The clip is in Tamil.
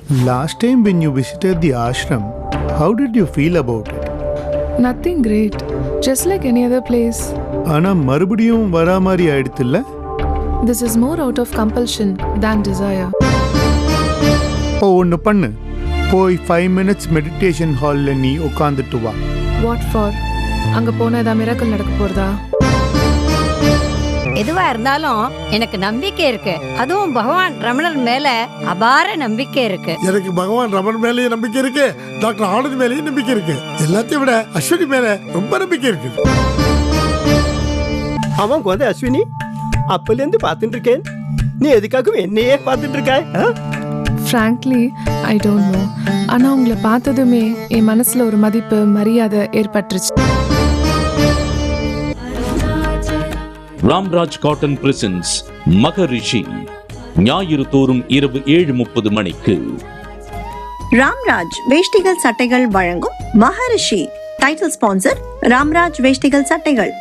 Last time when you visited the ashram, how did you feel about it? Nothing great. Just like any other place. ஆனா மறுபடியும் வரா மாதிரி ஆயிடுத்துல? This is more out of compulsion than desire. இப்போ ஒன்று பண்ணு, போய் 5 minutes மெடிடேஷன் ஹாலில் நீ உட்காந்துட்டு வா. What for? அங்க போனா ஏதாவது மிராக்கிள் நடக்க போறதா? எதுவா இருந்தாலும் எனக்கு நம்பிக்கை இருக்கு. அதுவும் பகவான் ரமணர் மேல அபார நம்பிக்கை இருக்கு. எனக்கு பகவான் ரமணர் மேலேயும் நம்பிக்கை இருக்கு, டாக்டர் ஆனந்த் மேலேயும் நம்பிக்கை இருக்கு. எல்லாத்தையும் விட அஸ்வினி மேல ரொம்ப நம்பிக்கை இருக்கு. அவன் குழந்தை அஸ்வினி, அப்பலேருந்து பார்த்துட்டு இருக்கேன். நீ எதுக்காகவும் என்னையே பார்த்துட்டு இருக்காய்? Frankly, I don't know. ஆனா உங்களை பார்த்ததுமே என் மனசுல ஒரு மதிப்பு மரியாதை ஏற்பட்டுருச்சு. ராம்ராஜ் காட்டன் பிரசன்ஸ் மகரிஷி, ஞாயிறு தோறும் இரவு 7:30 மணிக்கு. ராம்ராஜ் வேஷ்டிகள் சட்டைகள் வழங்கும் மகரிஷி. டைட்டில் ஸ்பான்சர் ராம்ராஜ் வேஷ்டிகள் சட்டைகள்.